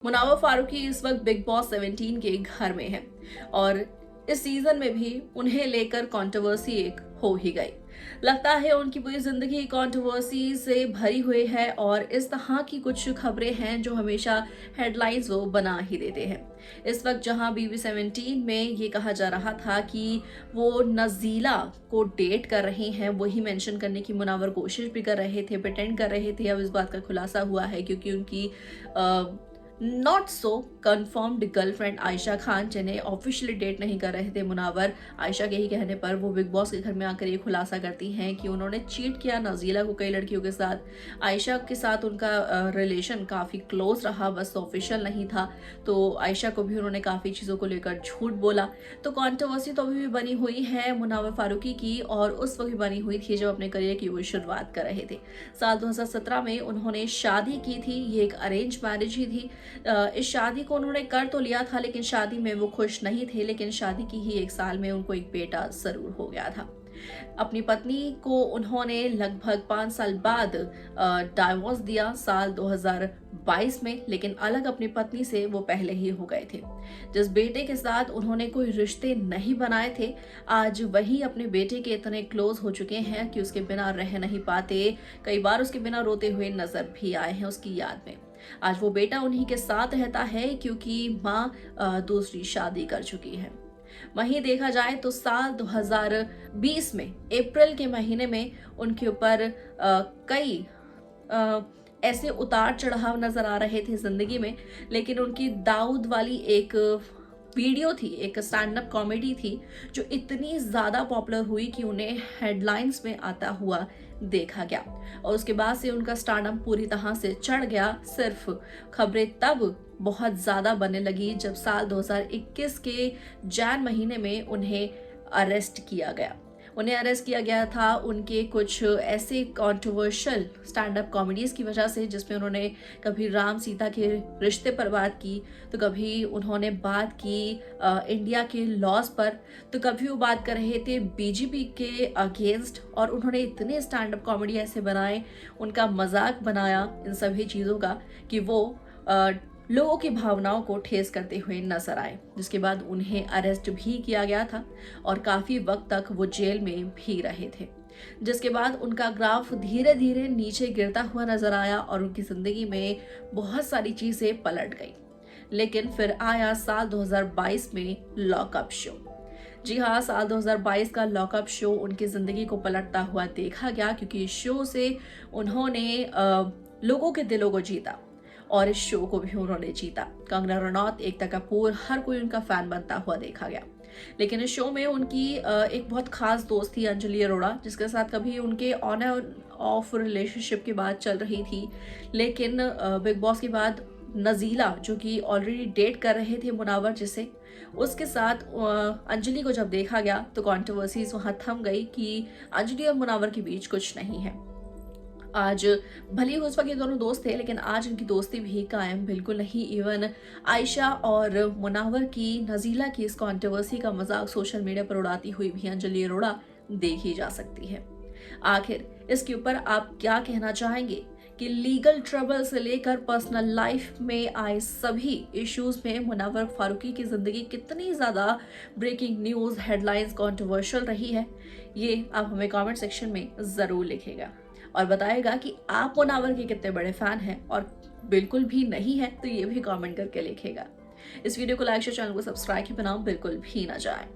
मुनावर फारूकी इस वक्त big boss 17 के घर में है और इस सीजन में भी उन्हें लेकर कंट्रोवर्सी एक हो ही गई। लगता है उनकी पूरी जिंदगी कंट्रोवर्सी से भरी हुई है और इस तरह की कुछ खबरें हैं जो हमेशा हेडलाइंस वो बना ही देते हैं। इस वक्त जहां बीबी 17 में ये कहा जा रहा था कि वो नजीला को डेट कर रहे हैं, वही मेंशन करने की मुनावर कोशिश भी कर रहे थे, प्रिटेंड कर रहे थे। अब इस बात का खुलासा हुआ है क्योंकि उनकी not so confirmed girlfriend Ayesha Khan, जिन्हें ऑफिशियली डेट नहीं कर रहे थे मुनावर, आयशा के ही कहने पर वो बिग बॉस के घर में आकर ये खुलासा करती हैं कि उन्होंने चीट किया नजीला को कई लड़कियों के साथ। आयशा के साथ उनका रिलेशन काफ़ी क्लोज रहा, बस ऑफिशियल नहीं था। तो आयशा को भी उन्होंने काफ़ी चीज़ों को लेकर झूठ बोला। तो कॉन्ट्रोवर्सी तो अभी भी बनी हुई है मुनावर फारूकी की, और उस वक्त भी बनी हुई थी जब अपने करियर की वो शुरुआत कर रहे थे। साल 2017 में उन्होंने शादी की थी, ये एक अरेंज मैरिज ही थी। इस शादी को उन्होंने कर तो लिया था लेकिन शादी में वो खुश नहीं थे। लेकिन शादी की ही एक साल में उनको एक बेटा जरूर हो गया था। अपनी पत्नी को उन्होंने लगभग 5 साल बाद डाइवोर्स दिया साल 2022 में, लेकिन अलग अपनी पत्नी से वो पहले ही हो गए थे। जिस बेटे के साथ उन्होंने कोई रिश्ते नहीं बनाए थे, आज वही अपने बेटे के इतने क्लोज हो चुके हैं कि उसके बिना रह नहीं पाते। कई बार उसके बिना रोते हुए नजर भी आए हैं उसकी याद में। आज वो बेटा उन्हीं के साथ रहता है क्योंकि माँ दूसरी शादी कर चुकी है। वहीं देखा जाए तो साल 2020 में अप्रैल के महीने में उनके ऊपर कई ऐसे उतार चढ़ाव नजर आ रहे थे जिंदगी में, लेकिन उनकी दाऊद वाली एक वीडियो थी, एक स्टैंड अप कॉमेडी थी जो इतनी ज्यादा पॉपुलर हुई कि उन्हें हेडलाइंस में आता हुआ देखा गया, और उसके बाद से उनका स्टारडम पूरी तरह से चढ़ गया। सिर्फ खबरें तब बहुत ज्यादा बनने लगी जब साल 2021 के जैन महीने में उन्हें अरेस्ट किया गया। उन्हें अरेस्ट किया गया था उनके कुछ ऐसे कंट्रोवर्शियल स्टैंड अप कॉमेडीज की वजह से, जिसमें उन्होंने कभी राम सीता के रिश्ते पर बात की, तो कभी उन्होंने बात की इंडिया के लॉज पर, तो कभी वो बात कर रहे थे बीजेपी के अगेंस्ट। और उन्होंने इतने स्टैंड अप कॉमेडी ऐसे बनाए, उनका मजाक बनाया इन सभी चीज़ों का कि वो लोगों की भावनाओं को ठेस करते हुए नजर आए। जिसके बाद उन्हें अरेस्ट भी किया गया था और काफी वक्त तक वो जेल में भी रहे थे, जिसके बाद उनका ग्राफ धीरे धीरे नीचे गिरता हुआ नजर आया और उनकी जिंदगी में बहुत सारी चीजें पलट गई। लेकिन फिर आया साल 2022 में लॉकअप शो। जी हाँ, साल 2022 का लॉकअप शो उनकी जिंदगी को पलटता हुआ देखा गया, क्योंकि इस शो से उन्होंने लोगों के दिलों को जीता और इस शो को भी उन्होंने जीता। कंगना रनौत, एकता कपूर, हर कोई उनका फैन बनता हुआ देखा गया। लेकिन इस शो में उनकी एक बहुत खास दोस्त थी अंजलि अरोड़ा, जिसके साथ कभी उनके ऑन एंड ऑफ रिलेशनशिप की बात चल रही थी। लेकिन बिग बॉस के बाद नजीला, जो कि ऑलरेडी डेट कर रहे थे मुनावर जिसे, उसके साथ अंजलि को जब देखा गया तो कंट्रोवर्सीज वहां थम गई कि अंजलि और मुनावर के बीच कुछ नहीं है। आज भले उस वक्त ये दोनों दोस्त थे, लेकिन आज इनकी दोस्ती भी कायम बिल्कुल नहीं। इवन आयशा और मुनावर की नजीला की इस कंट्रोवर्सी का मजाक सोशल मीडिया पर उड़ाती हुई भी अंजलि अरोड़ा देखी जा सकती है। आखिर इसके ऊपर आप क्या कहना चाहेंगे कि लीगल ट्रबल से लेकर पर्सनल लाइफ में आए सभी इश्यूज में मुनावर फारूकी की जिंदगी कितनी ज्यादा ब्रेकिंग न्यूज, हेडलाइंस, कंट्रोवर्शियल रही है, ये आप हमें कमेंट सेक्शन में जरूर लिखेगा और बताएगा कि आप मुनावर के कितने बड़े फैन हैं, और बिल्कुल भी नहीं है तो ये भी कमेंट करके लिखेगा। इस वीडियो को लाइक शेयर, चैनल को सब्सक्राइब के बिना बिल्कुल भी ना जाए।